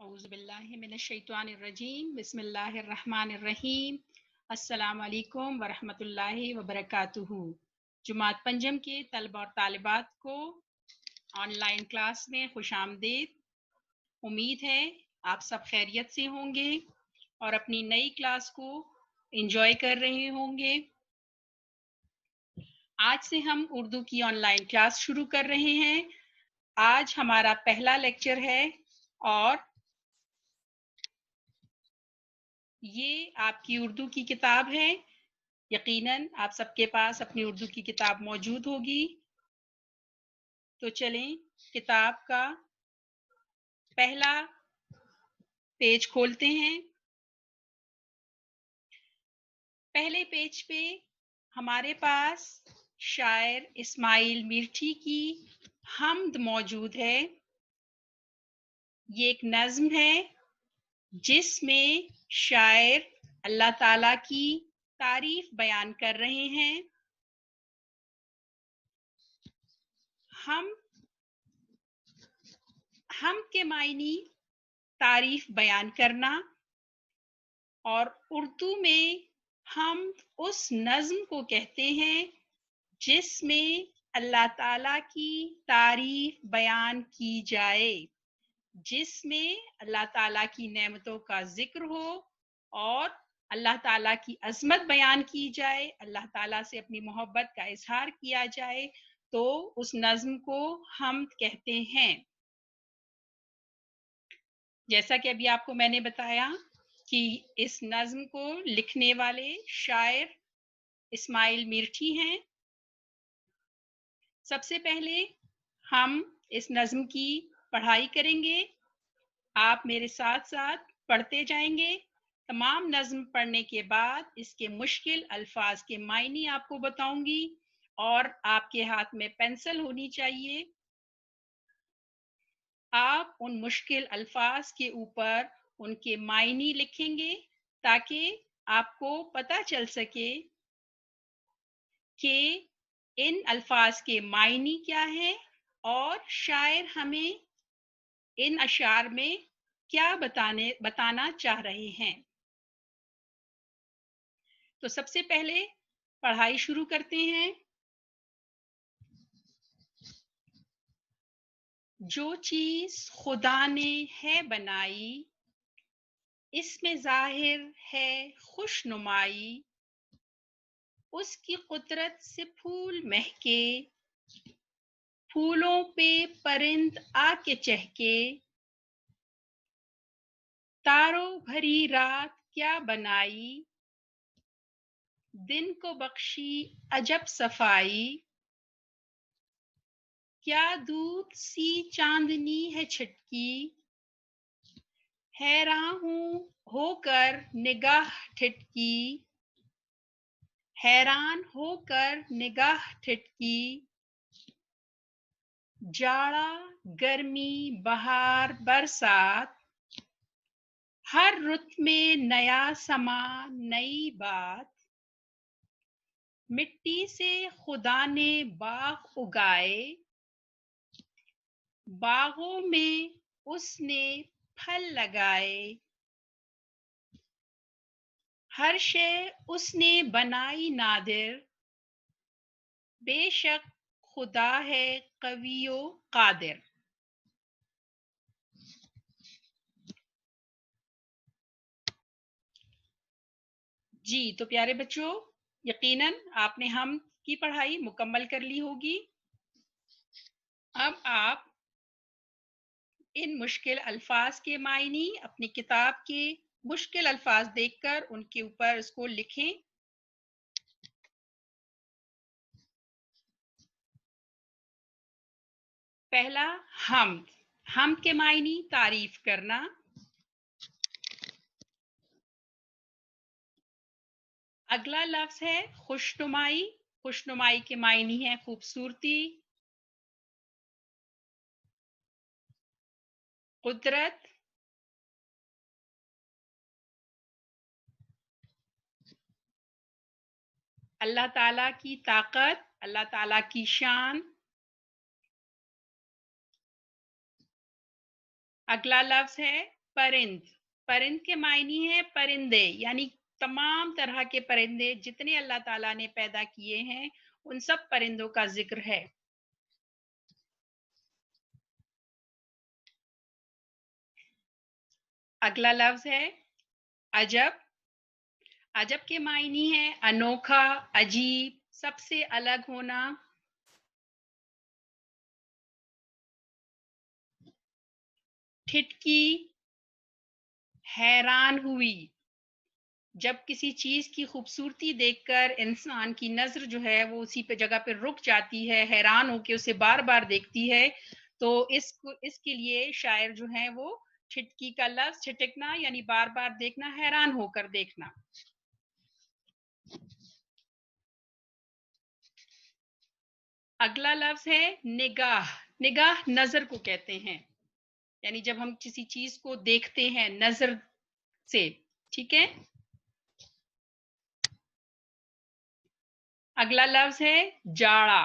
اعوذ باللہ من الشیطان الرجیم بسم اللہ الرحمن الرحیم السلام علیکم ورحمۃ اللہ وبرکاتہ۔ جماعت پنجم کے طلبہ اور طالبات کو آن لائن کلاس میں خوش آمدید۔ امید ہے آپ سب خیریت سے ہوں گے اور اپنی نئی کلاس کو انجوائے کر رہے ہوں گے۔ آج سے ہم اردو کی آن لائن کلاس شروع کر رہے ہیں۔ آج ہمارا پہلا لیکچر ہے اور یہ آپ کی اردو کی کتاب ہے۔ یقیناً آپ سب کے پاس اپنی اردو کی کتاب موجود ہوگی، تو چلیں کتاب کا پہلا پیج کھولتے ہیں۔ پہلے پیج پہ ہمارے پاس شاعر اسماعیل میرٹھی کی حمد موجود ہے۔ یہ ایک نظم ہے جس میں شاعر اللہ تعالیٰ کی تعریف بیان کر رہے ہیں۔ ہم کے معنی تعریف بیان کرنا، اور اردو میں ہم اس نظم کو کہتے ہیں جس میں اللہ تعالیٰ کی تعریف بیان کی جائے، جس میں اللہ تعالیٰ کی نعمتوں کا ذکر ہو اور اللہ تعالیٰ کی عظمت بیان کی جائے، اللہ تعالیٰ سے اپنی محبت کا اظہار کیا جائے، تو اس نظم کو حمد کہتے ہیں۔ جیسا کہ ابھی آپ کو میں نے بتایا کہ اس نظم کو لکھنے والے شاعر اسماعیل میرٹھی ہیں۔ سب سے پہلے ہم اس نظم کی پڑھائی کریں گے، آپ میرے ساتھ ساتھ پڑھتے جائیں گے۔ تمام نظم پڑھنے کے بعد اس کے مشکل الفاظ کے معنی آپ کو بتاؤں گی، اور آپ کے ہاتھ میں پینسل ہونی چاہیے۔ آپ ان مشکل الفاظ کے اوپر ان کے معنی لکھیں گے تاکہ آپ کو پتہ چل سکے کہ ان الفاظ کے معنی کیا ہیں اور شاعر ہمیں ان اشعار میں کیا بتانا چاہ رہے ہیں۔ تو سب سے پہلے پڑھائی شروع کرتے ہیں۔ جو چیز خدا نے ہے بنائی، اس میں ظاہر ہے خوش نمائی، اس کی قدرت سے پھول مہکے، پھولوں پہ پرند آ کے چہکے، تاروں بھری رات کیا بنائی، دن کو بخشی عجب صفائی، کیا دودھ سی چاندنی ہے چھٹکی، حیراں ہوں ہو کر نگاہ ٹھٹکی، حیران ہو کر نگاہ ٹھٹکی، جاڑا گرمی بہار برسات، ہر رت میں نیا سما نئی بات، مٹی سے خدا نے باغ اگائے، باغوں میں اس نے پھل لگائے، ہر شے اس نے بنائی نادر، بے شک خدا ہے قوی و قادر۔ جی تو پیارے بچوں، یقیناً آپ نے حمد کی پڑھائی مکمل کر لی ہوگی۔ اب آپ ان مشکل الفاظ کے معنی اپنی کتاب کے مشکل الفاظ دیکھ کر ان کے اوپر اس کو لکھیں۔ پہلا حمد، حمد کے معنی تعریف کرنا۔ اگلا لفظ ہے خوش نمائی، خوش نمائی کے معنی ہے خوبصورتی، قدرت، اللہ تعالیٰ کی طاقت، اللہ تعالیٰ کی شان۔ اگلا لفظ ہے परिंद, परिंद के मायने है परिंदे, यानी तमाम तरह के परिंदे जितने अल्लाह ताला ने पैदा किए हैं उन सब परिंदों का जिक्र है। अगला लफ्ज है अजब। अजब के मायने है अनोखा, अजीब, सबसे अलग होना। ठिठकी, हैरान हुई, जब किसी चीज की खूबसूरती देखकर इंसान की नजर जो है वो उसी पे जगह पे रुक जाती है, हैरान होकर उसे बार बार देखती है, तो इसके लिए शायर जो है वो ठिठकी का लफ्ज, ठिठकना यानी बार बार देखना, हैरान होकर देखना। अगला लफ्ज है निगाह। निगाह नजर को कहते हैं, यानी जब हम किसी चीज को देखते हैं नजर से, ठीक है। अगला लफ्ज है जाड़ा।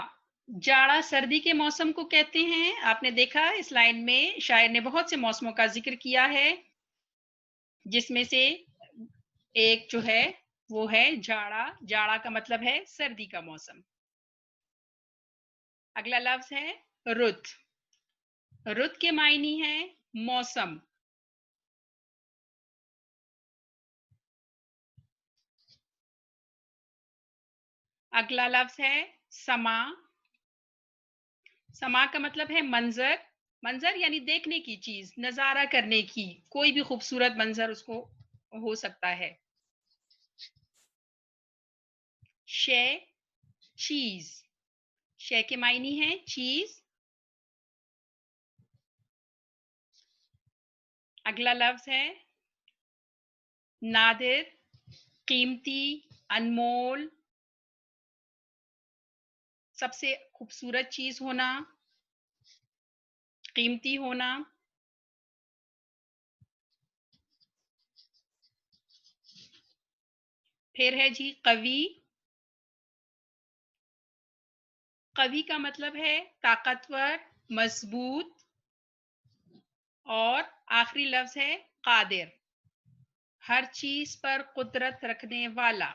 जाड़ा सर्दी के मौसम को कहते हैं। आपने देखा इस लाइन में शायर ने बहुत से मौसमों का जिक्र किया है, जिसमें से एक जो है वो है जाड़ा। जाड़ा का मतलब है सर्दी का मौसम। अगला लफ्ज है रुत। रुत के मायने है मौसम। अगला लफ्ज है समा। समा का मतलब है मंजर। मंजर यानी देखने की चीज, नजारा करने की, कोई भी खूबसूरत मंजर उसको हो सकता है। शे, चीज। शे के मायने है चीज। अगला लफ्ज है नादिर, कीमती, अनमोल, सबसे खूबसूरत चीज होना, कीमती होना। फिर है जी कवि। कवि का मतलब है ताकतवर, मजबूत। और आखिरी लफ्ज है कादिर, हर चीज पर कुदरत रखने वाला।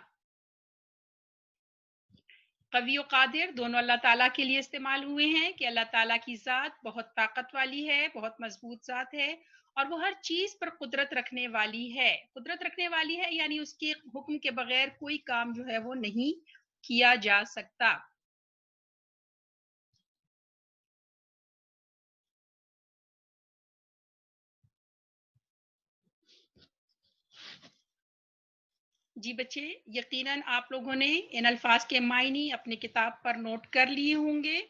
कवी और कादिर दोनों अल्लाह ताला के लिए इस्तेमाल हुए हैं कि अल्लाह ताला की ज़ात बहुत ताकत वाली है, बहुत मजबूत ज़ात है, और वो हर चीज़ पर कुदरत रखने वाली है। कुदरत रखने वाली है यानी उसके हुक्म के बगैर कोई काम जो है वो नहीं किया जा सकता। जी बच्चे, यकीनन आप लोगों ने इन अल्फाज के मायने अपनी किताब पर नोट कर लिए होंगे।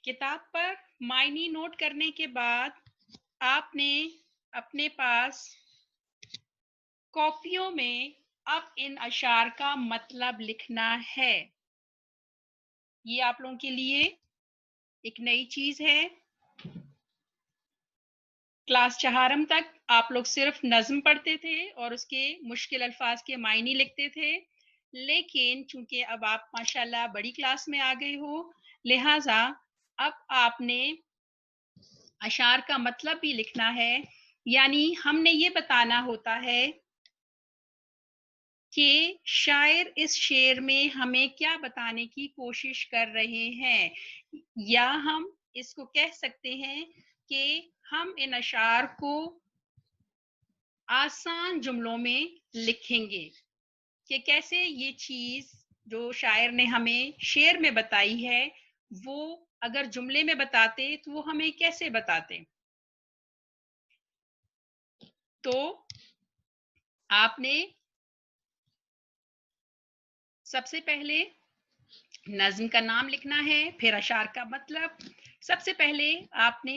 किताब पर मायने नोट करने के बाद आपने अपने पास कॉपियों में अब इन अशार का मतलब लिखना है। ये आप लोगों के लिए एक नई चीज है। क्लास चहारम तक आप लोग सिर्फ नज्म पढ़ते थे और उसके मुश्किल अल्फाज के मायने लिखते थे, लेकिन चूंकि अब आप माशाल्लाह बड़ी क्लास में आ गए हो, लिहाजा अब आपने अशार का मतलब भी लिखना है। यानी हमने ये बताना होता है कि शायर इस शेर में हमें क्या बताने की कोशिश कर रहे हैं, या हम इसको कह सकते हैं कि हम इन अशार को आसान जुमलों में लिखेंगे कि कैसे ये चीज जो शायर ने हमें शेर में बताई है वो अगर जुमले में बताते तो वो हमें कैसे बताते। तो आपने सबसे पहले नज्म का नाम लिखना है, फिर अशार का मतलब। सबसे पहले आपने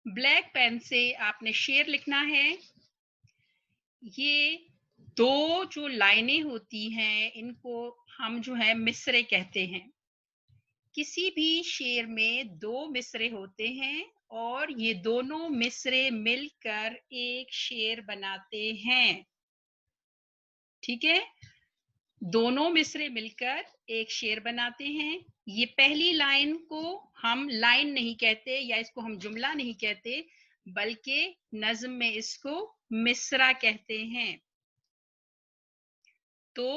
ब्लैक पेन से आपने शेर लिखना है। ये दो जो लाइनें होती हैं इनको हम जो है मिसरे कहते हैं। किसी भी शेर में दो मिसरे होते हैं और ये दोनों मिसरे मिलकर एक शेर बनाते हैं, ठीक है। दोनों मिसरे मिलकर एक शेर बनाते हैं। ये पहली लाइन को हम लाइन नहीं कहते या इसको हम जुमला नहीं कहते, बल्कि नज्म में इसको मिसरा कहते हैं। तो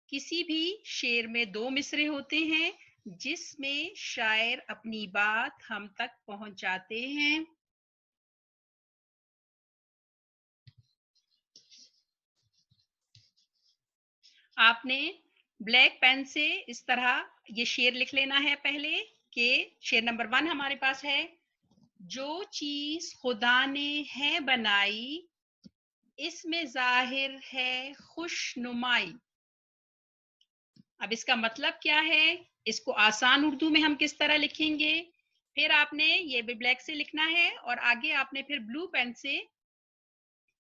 किसी भी शेर में दो मिसरे होते हैं जिसमें शायर अपनी बात हम तक पहुंचाते हैं। आपने ब्लैक पेन से इस तरह ये शेर लिख लेना है पहले, कि शेर नंबर 1 हमारे पास है, जो चीज खुदा ने है बनाई इसमें जाहिर है खुशनुमाई। अब इसका मतलब क्या है, इसको आसान उर्दू में हम किस तरह लिखेंगे? फिर आपने ये भी ब्लैक से लिखना है और आगे आपने फिर ब्लू पेन से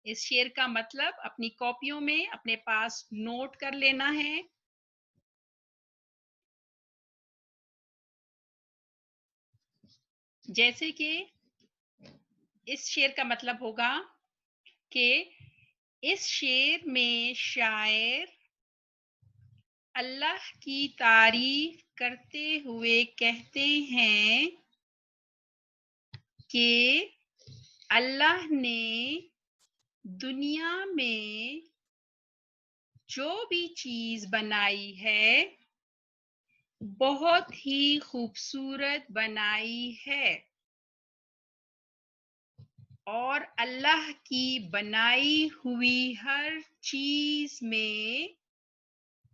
इस शेर का मतलब अपनी कॉपियों में अपने पास नोट कर लेना है। जैसे कि इस शेर का मतलब होगा कि इस शेर में शायर अल्लाह की तारीफ करते हुए कहते हैं कि अल्लाह ने दुनिया में जो भी चीज बनाई है बहुत ही खूबसूरत बनाई है, और अल्लाह की बनाई हुई हर चीज में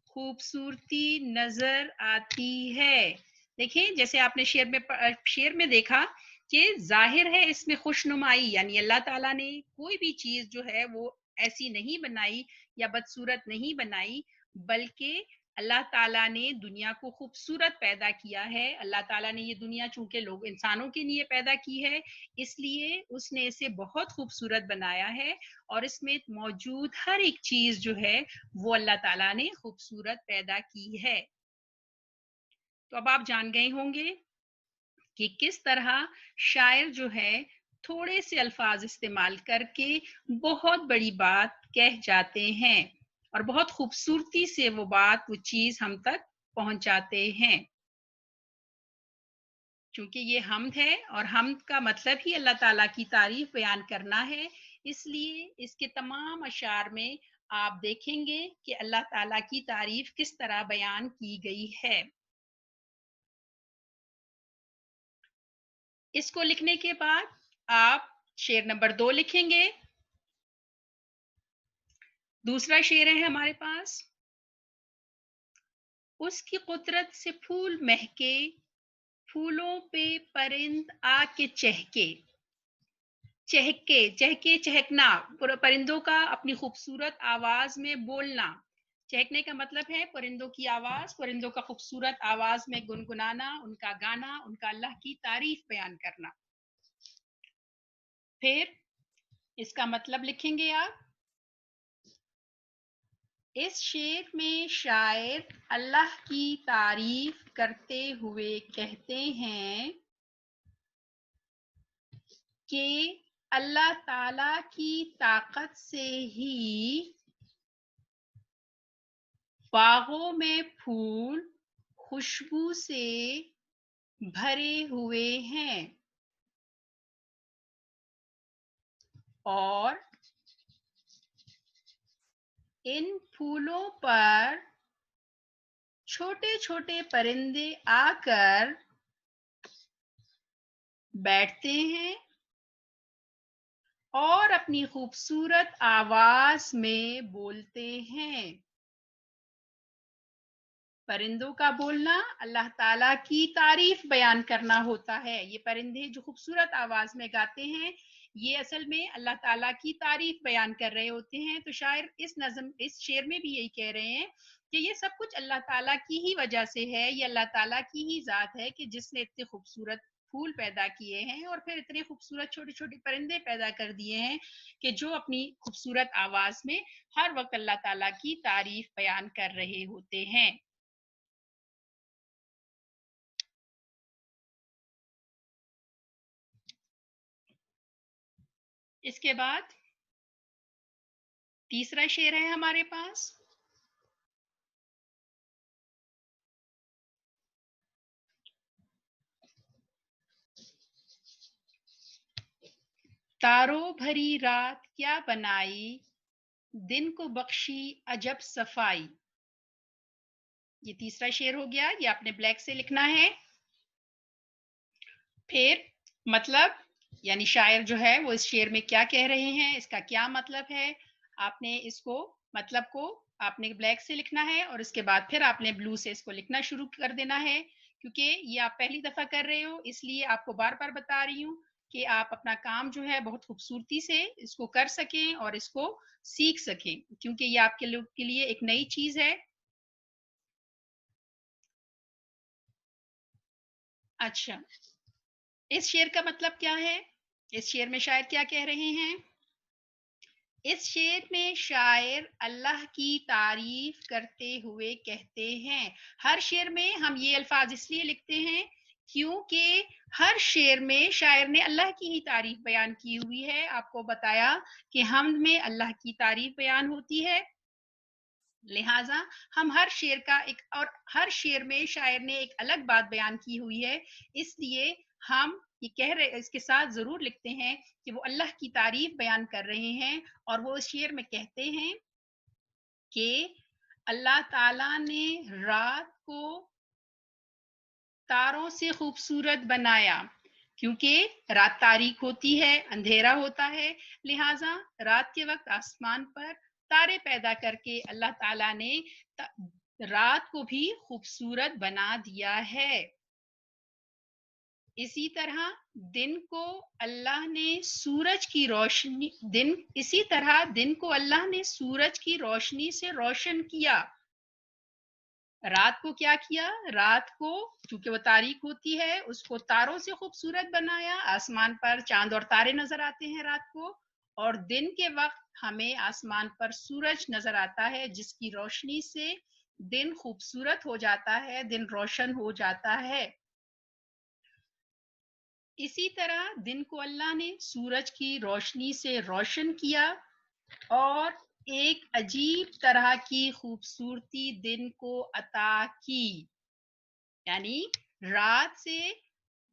खूबसूरती नजर आती है। देखिए, जैसे आपने शेर में देखा कि जाहिर है इसमें खुशनुमाई, यानी अल्लाह ताला ने कोई भी चीज जो है वो ऐसी नहीं बनाई या बदसूरत नहीं बनाई, बल्कि अल्लाह ताला ने दुनिया को खूबसूरत पैदा किया है। अल्लाह ताला ने ये दुनिया चूंकि लोग इंसानों के लिए पैदा की है, इसलिए उसने इसे बहुत खूबसूरत बनाया है, और इसमें मौजूद हर एक चीज जो है वो अल्लाह ताला ने खूबसूरत पैदा की है। तो अब आप जान गए होंगे कि किस तरह शायर जो है थोड़े से अल्फाज इस्तेमाल करके बहुत बड़ी बात कह जाते हैं और बहुत खूबसूरती से वो बात, वो चीज हम तक पहुंचाते हैं। क्योंकि ये हम्द है और हम्द का मतलब ही अल्लाह ताला की तारीफ बयान करना है, इसलिए इसके तमाम अशार में आप देखेंगे कि अल्लाह ताला की तारीफ किस तरह बयान की गई है। इसको लिखने के बाद आप शेर नंबर 2 लिखेंगे। दूसरा शेर है हमारे पास, उसकी कुदरत से फूल महके, फूलों पे परिंद आके चहके। चहके, चहके चहकना, परिंदों का अपनी खूबसूरत आवाज में बोलना। चहकने का मतलब है परिंदों की आवाज, परिंदों का खूबसूरत आवाज में गुनगुनाना, उनका गाना, उनका अल्लाह की तारीफ बयान करना। फिर इसका मतलब लिखेंगे आप, इस शेर में शायर अल्लाह की तारीफ करते हुए कहते हैं कि अल्लाह ताला की ताकत से ही बागों में फूल खुशबू से भरे हुए हैं, और इन फूलों पर छोटे छोटे परिंदे आकर बैठते हैं और अपनी खूबसूरत आवाज में बोलते हैं। परिंदों का बोलना अल्लाह ताला की तारीफ बयान करना होता है। ये परिंदे जो खूबसूरत आवाज में गाते हैं, ये असल में अल्लाह ताला की तारीफ बयान कर रहे होते हैं। तो शायर इस नज़म, इस शेर में भी यही कह रहे हैं कि ये सब कुछ अल्लाह ताला की ही वजह से है, ये अल्लाह ताला की ही जात है कि जिसने इतने खूबसूरत फूल पैदा किए हैं और फिर इतने खूबसूरत छोटे छोटे परिंदे पैदा कर दिए हैं कि जो अपनी खूबसूरत आवाज में हर वक्त अल्लाह ताला की तारीफ बयान कर रहे होते हैं। इसके बाद तीसरा शेर है हमारे पास, तारों भरी रात क्या बनाई, दिन को बख्शी अजब सफाई। ये तीसरा शेर हो गया, ये आपने ब्लैक से लिखना है। फिर मतलब यानी शायर जो है वो इस शेर में क्या कह रहे हैं, इसका क्या मतलब है, आपने इसको मतलब को आपने ब्लैक से लिखना है और इसके बाद फिर आपने ब्लू से इसको लिखना शुरू कर देना है। क्योंकि ये आप पहली दफा कर रहे हो, इसलिए आपको बार बार बता रही हूँ कि आप अपना काम जो है बहुत खूबसूरती से इसको कर सकें और इसको सीख सकें, क्योंकि ये आपके लोग के लिए एक नई चीज है। अच्छा, इस शेर का मतलब क्या है, इस शेर में शायर क्या कह रहे हैं। इस शेर में शायर अल्लाह की तारीफ करते हुए कहते हैं, हर शेर में हम ये अल्फाज इसलिए लिखते हैं क्योंकि हर शेर में शायर ने अल्लाह की ही तारीफ बयान की हुई है। आपको बताया कि हमद में अल्लाह की तारीफ बयान होती है, लिहाजा हम हर शेर का एक और हर शेर में शायर ने एक अलग बात बयान की हुई है, इसलिए हम ये कह रहे इसके साथ जरूर लिखते हैं कि वो अल्लाह की तारीफ बयान कर रहे हैं। और वो इस शेर में कहते हैं कि अल्लाह ताला ने रात को तारों से खूबसूरत बनाया, क्योंकि रात तारीक होती है, अंधेरा होता है, लिहाजा रात के वक्त आसमान पर तारे पैदा करके अल्लाह ताला ने रात को भी खूबसूरत बना दिया है। इसी तरह दिन को अल्लाह ने सूरज की रोशनी इसी तरह दिन को अल्लाह ने सूरज की रोशनी से रोशन किया। रात को क्या किया, रात को चूंकि वो तारीख होती है उसको तारों से खूबसूरत बनाया, आसमान पर चांद और तारे नजर आते हैं रात को, और दिन के वक्त हमें आसमान पर सूरज नजर आता है जिसकी रोशनी से दिन खूबसूरत हो जाता है, दिन रोशन हो जाता है। इसी तरह दिन को अल्लाह ने सूरज की रोशनी से रोशन किया और एक अजीब तरह की खूबसूरती दिन को अता की, यानी रात से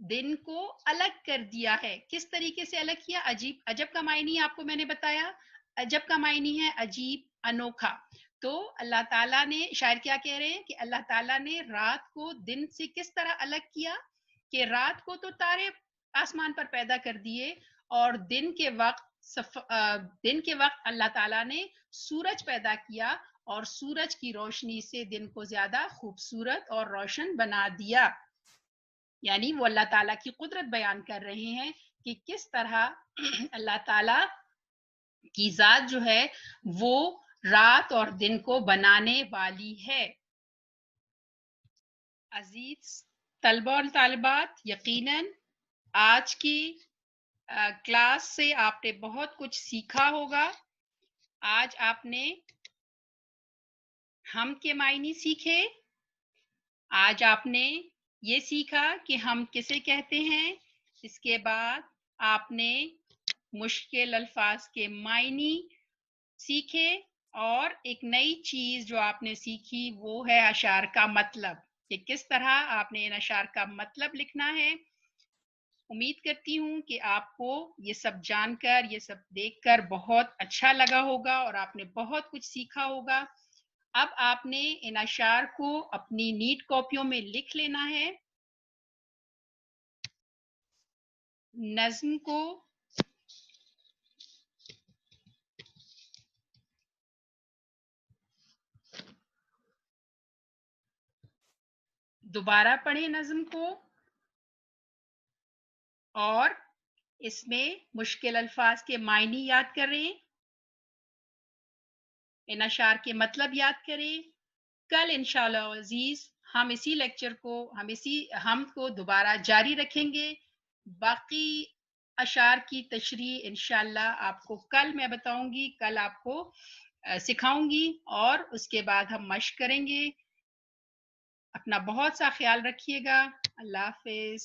दिन को अलग कर दिया है। किस तरीके से अलग किया, अजीब, अजब का मायनी आपको मैंने बताया, अजब का मायनी है अजीब, अनोखा। तो अल्लाह ताला ने, शायर क्या कह रहे हैं कि अल्लाह ताला ने रात को दिन से किस तरह अलग किया कि रात को तो तारे आसमान पर पैदा कर दिए और दिन के वक्त अल्लाह ताला ने सूरज पैदा किया और सूरज की रोशनी से दिन को ज्यादा खूबसूरत और रोशन बना दिया। यानी वो अल्लाह ताला की कुदरत बयान कर रहे हैं कि किस तरह अल्लाह ताला की जात जो है वो रात और दिन को बनाने वाली है। अजीज तलबा और तालिबात, यकीनन आज की क्लास से आपने बहुत कुछ सीखा होगा। आज आपने हम के मायने सीखे, आज आपने ये सीखा कि हम किसे कहते हैं, इसके बाद आपने मुश्किल अल्फाज के मायने सीखे और एक नई चीज जो आपने सीखी वो है अशार का मतलब, कि किस तरह आपने इन अशार का मतलब लिखना है। उम्मीद करती हूँ कि आपको ये सब जानकर, ये सब देखकर बहुत अच्छा लगा होगा और आपने बहुत कुछ सीखा होगा। अब आपने इन अशार को अपनी नीट कॉपियों में लिख लेना है। नज्म को दोबारा पढ़ें, नज्म को, और इसमें मुश्किल अल्फाज के मायने याद करें, इन अशार के मतलब याद करें। कल इंशाल्लाह अजीज हम इसी लेक्चर को, हम को दोबारा जारी रखेंगे। बाकी अशार की तशरीह इंशाल्लाह आपको कल मैं बताऊंगी, कल आपको सिखाऊंगी और उसके बाद हम मश्क करेंगे। अपना बहुत सा ख्याल रखिएगा। अल्लाह हाफिज।